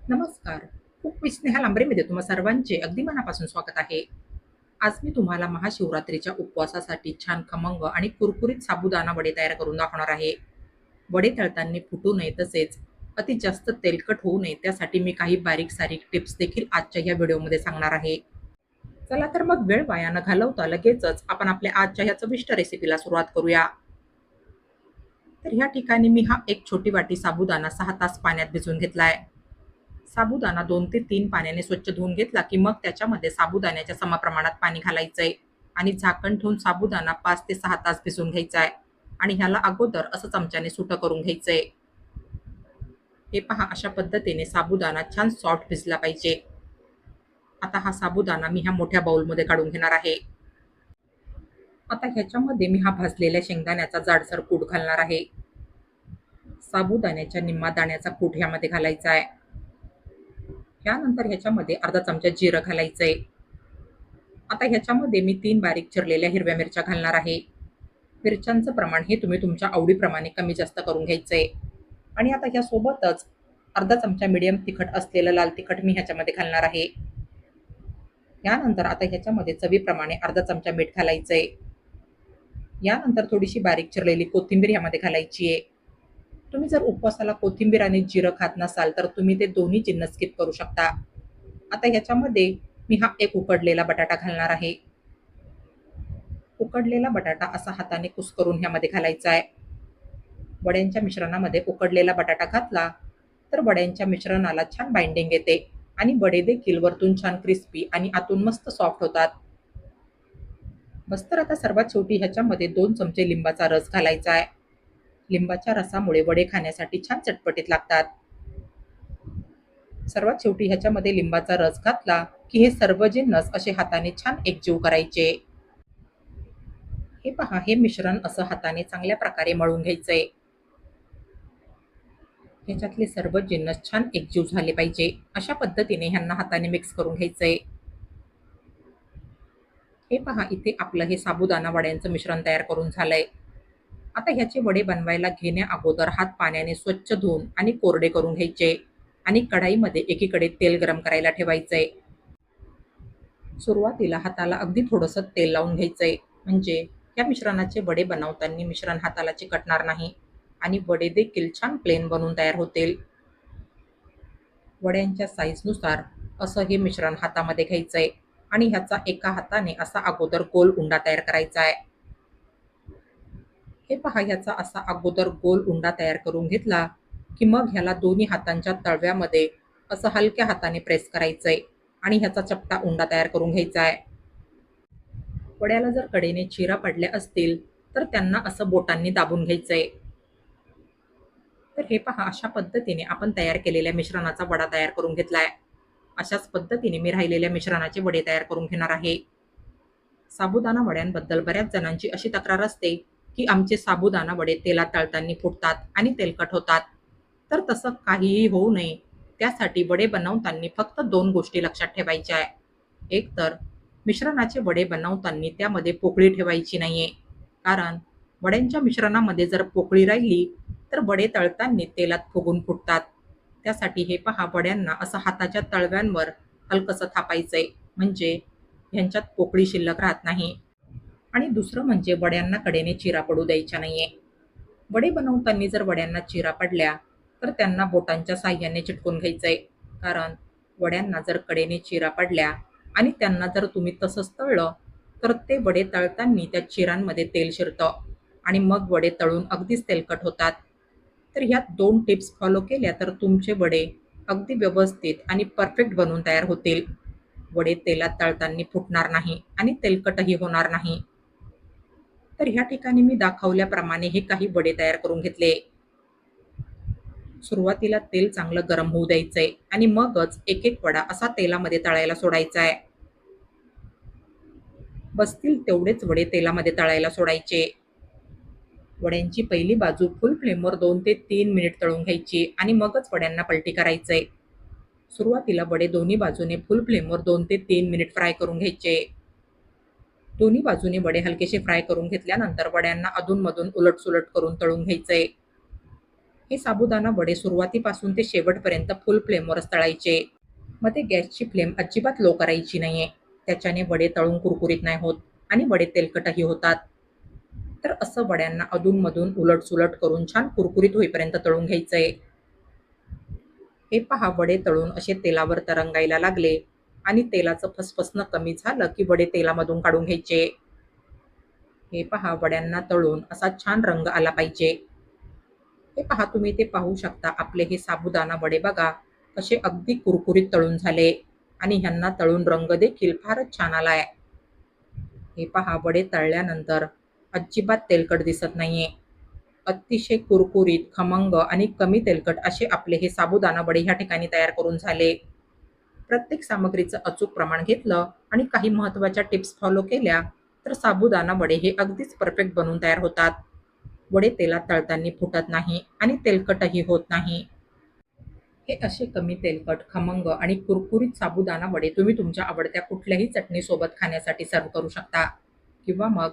नमस्कार. खूप मी स्नेहा लांबरेमध्ये तुम्हा सर्वांचे अगदी मनापासून स्वागत आहे. आज मी तुम्हाला महाशिवरात्रीच्या उपवासासाठी छान खमंग आणि कुरकुरीत साबुदाणा वडे तयार करून दाखवणार आहे. वडे तळताना फुटू नये तसेच अति जास्त तेलकट होऊ नये त्यासाठी मी काही बारीक-सारीक टिप्स देखील आजच्या या व्हिडिओमध्ये सांगणार आहे. चला तर मग वेळ वाया न घालवता लगेचच आपण आपल्या आजच्या ह्या चविष्ट रेसिपीला सुरुवात करूया. तर ह्या ठिकाणी मी हा एक छोटी वाटी साबुदाणा 6 तास पाण्यात भिजवून घेतलाय. साबुदाणा 2 ते 3 पाण्याने स्वच्छ धुवून घेतला, की मग त्याच्यामध्ये साबुदाण्याच्या समप्रमाणात पाणी घालायचंय आणि झाकण ठेवून साबुदाणा 5 ते 6 तास भिजवून घ्यायचा आहे आणि ह्याला अगोदर असं चमच्याने सुटं करून घ्यायचंय. हे पहा अशा पद्धतीने साबुदाणा छान सॉफ्ट भिजला पाहिजे. आता हा साबुदाणा मी ह्या मोठ्या बाउलमध्ये काढून घेणार आहे. आता ह्याच्यामध्ये मी हा भाजलेल्या शेंगदाण्याचा जाडसर कूट घालणार आहे. साबुदाण्याच्या निम्मा दाण्याचा कूट ह्यामध्ये घालायचा आहे. त्यानंतर ह्याच्यामध्ये अर्धा चमचा जिरं घालायचंय. आता ह्याच्यामध्ये मी 3 बारीक चिरलेल्या हिरव्या मिरच्या घालणार आहे. मिरच्यांचं प्रमाण हे तुम्ही तुमच्या आवडीप्रमाणे कमी जास्त करून घ्यायचंय. आणि आता ह्यासोबतच अर्धा चमचा मीडियम तिखट असलेलं लाल तिखट मी ह्याच्यामध्ये घालणार आहे. यानंतर आता ह्याच्यामध्ये चवीप्रमाणे अर्धा चमचा मीठ घालायचंय. यानंतर थोडीशी बारीक चिरलेली कोथिंबीर ह्यामध्ये घालायची आहे. तुम्ही जर उपवासाला कोथिंबीर आणि जिरं खात नसाल तर तुम्ही ते दोन्ही जिन्नस स्किप करू शकता. आता ह्याच्यामध्ये मी हा एक उकडलेला बटाटा घालणार आहे. उकडलेला बटाटा असा हाताने कुस्करून ह्यामध्ये घालायचा आहे. वड्यांच्या मिश्रणामध्ये उकडलेला बटाटा घातला तर वड्यांच्या मिश्रणाला छान बाइंडिंग येते आणि वडे देखील वरतून छान क्रिस्पी आणि आतून मस्त सॉफ्ट होतात. बस तर आता सर्वात शेवटी ह्याच्यामध्ये 2 चमचे लिंबाचा रस घालायचा आहे. लिंबाच्या रसामुळे वडे खाण्यासाठी छान चटपटीत लागतात. सर्वात शेवटी ह्याच्यामध्ये लिंबाचा रस घातला की हे सर्व जिन्नस असे हाताने छान एकजीव करायचे. हे पहा हे मिश्रण असं हाताने चांगल्या प्रकारे मळून घ्यायचंय. ह्याच्यातले सर्व जिन्नस छान एकजीव झाले पाहिजे. अशा पद्धतीने ह्यांना हाताने मिक्स करून घ्यायचंय. हे पहा इथे आपलं हे साबुदाणा वड्यांचं मिश्रण तयार करून झालंय. आता ह्याचे वडे बनवायला घेण्या अगोदर हात पाण्याने स्वच्छ धुवून आणि कोरडे करून घ्यायचे आणि कढाईमध्ये एकीकडे तेल गरम करायला ठेवायचंय. सुरुवातीला हाताला अगदी थोडंसं तेल लावून घ्यायचंय म्हणजे या मिश्रणाचे वडे बनवताना मिश्रण हाताला चिकटणार नाही आणि वडे देखील छान प्लेन बनून तयार होतील. वड्यांच्या साईजनुसार असं हे मिश्रण हातामध्ये घ्यायचंय आणि ह्याचा एका हाताने असा अगोदर गोल उंडा तयार करायचा आहे. हे पहा ह्याचा असा अगोदर गोल उंडा तयार करून घेतला की मग ह्याला दोन्ही हातांच्या तळव्यामध्ये असं हलक्या हाताने प्रेस करायचंय आणि ह्याचा चपटा उंडा तयार करून घ्यायचा आहे. वड्याला जर कडेने चिरा पडल्या असतील तर त्यांना असं बोटांनी दाबून घ्यायचंय. तर हे पहा अशा पद्धतीने आपण तयार केलेल्या मिश्रणाचा वडा तयार करून घेतलाय. अशाच पद्धतीने मी राहिलेल्या मिश्रणाचे वडे तयार करून घेणार आहे. साबुदाणा वड्यांबद्दल बऱ्याच जणांची अशी तक्रार असते की आमचे साबुदाणा वडे तेलात तळताना फुटतात आणि तेलकट होतात. तर तसं काहीही होऊ नये त्यासाठी वडे बनवताना फक्त 2 गोष्टी लक्षात ठेवायच्या आहे. एक तर मिश्रणाचे वडे बनवताना त्यामध्ये पोकळी ठेवायची नाहीये. कारण वड्यांच्या मिश्रणामध्ये जर पोकळी राहिली तर वडे तळताना तेलात फुगून फुटतात. त्यासाठी हे पहा वड्यांना असं हाताच्या तळव्यांवर हलकसं थापायचंय म्हणजे ह्यांच्यात पोकळी शिल्लक राहत नाही. आणि दुसरं म्हणजे वड्यांना कडेने चिरा पडू द्यायच्या नाहीये. वडे बनवताना जर वड्यांना चिरा पडल्या तर त्यांना बोटांच्या साहाय्याने चिटकून घ्यायचंय. कारण वड्यांना जर कडेने चिरा पडल्या आणि त्यांना जर तुम्ही तसंच तळलं तर ते वडे तळताना त्या चिरांमध्ये तेल शिरतं आणि मग वडे तळून अगदीच तेलकट होतात. तर ह्या 2 टिप्स फॉलो केल्या तर तुमचे वडे अगदी व्यवस्थित आणि परफेक्ट बनून तयार होतील. वडे तेलात तळताना फुटणार नाही आणि तेलकटही होणार नाही. तर ह्या ठिकाणी मी दाखवल्याप्रमाणे हे काही वडे तयार करून घेतले. सुरुवातीला तेल चांगलं गरम होऊ द्यायचंय आणि मगच एक एक वडा असा तेलामध्ये तळायला सोडायचा आहे. बसतील तेवढेच वडे तेलामध्ये तळायला सोडायचे. वड्यांची पहिली बाजू फुल फ्लेमवर 2 ते 3 मिनिट तळून घ्यायची आणि मगच वड्यांना पलटी करायचंय. सुरुवातीला वडे दोन्ही बाजूने फुल फ्लेमवर 2 ते 3 मिनिट फ्राय करून घ्यायचे. दोन्ही बाजूने वडे हलकेसे फ्राय करून घेतल्यानंतर वड्यांना अधूनमधून उलटसुलट करून तळून घ्यायचंय. हे साबुदाणा वडे सुरुवातीपासून ते शेवटपर्यंत फुल फ्लेमवरच तळायचे. मग ते गॅसची फ्लेम अजिबात लो करायची नाहीये. त्याच्याने वडे तळून कुरकुरीत नाही होत आणि वडे तेलकटही होतात. तर असं वड्यांना अधूनमधून उलट-सुलट करून छान कुरकुरीत होईपर्यंत तळून घ्यायचंय. हे पहा वडे तळून असे तेलावर तरंगायला लागले आणि तेलाचं फसफसणं कमी झालं की वडे तेलामधून काढून घ्यायचे. हे पहा वड्यांना तळून असा छान रंग आला पाहिजे. हे पहा तुम्ही ते पाहू शकता आपले हे साबुदाणा वडे बघा कसे अगदी कुरकुरीत तळून झाले आणि ह्यांना तळून रंग देखील फारच छान आलाय. हे पहा वडे तळल्यानंतर अजिबात तेलकट दिसत नाहीये. अतिशय कुरकुरीत, खमंग आणि कमी तेलकट असे आपले हे साबुदाणा वडे ह्या ठिकाणी तयार करून झाले. प्रत्येक सामग्रीचं अचूक प्रमाण घेतलं आणि काही महत्त्वाच्या टिप्स फॉलो केल्या, तर साबुदाणा वडे हे अगदीच परफेक्ट बनून तयार होतात. वडे तेलात तळताना फुटत नाही आणि तेलकटही होत नाही. हे असे कमी तेलकट, खमंग आणि कुरकुरीत साबुदाणा वडे तुम्ही तुमच्या आवडत्या कुठल्याही चटणीसोबत खाण्यासाठी सर्व्ह करू शकता किंवा मग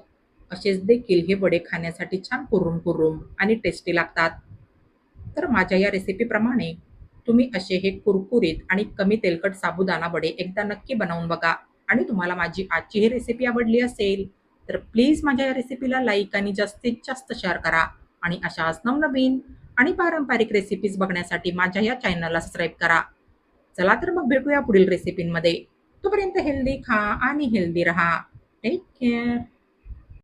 असेच देखील हे वडे खाण्यासाठी छान कुरुम-कुरुम आणि टेस्टी लागतात. तर माझ्या या रेसिपीप्रमाणे तुम्ही असे हे कुरकुरीत आणि कमी तेलकट साबुदाणा वडे एकदा नक्की बनवून बघा आणि तुम्हाला माझी आजची ही रेसिपी आवडली असेल, तर प्लीज माझ्या या रेसिपीला लाईक आणि जास्तीत जास्त शेअर करा आणि अशाच नवनवीन आणि पारंपरिक रेसिपीज बघण्यासाठी माझ्या या चॅनलला सबस्क्राईब करा. चला तर मग भेटूया पुढील रेसिपींमध्ये. तोपर्यंत हेल्दी खा आणि हेल्दी रहा. Take care.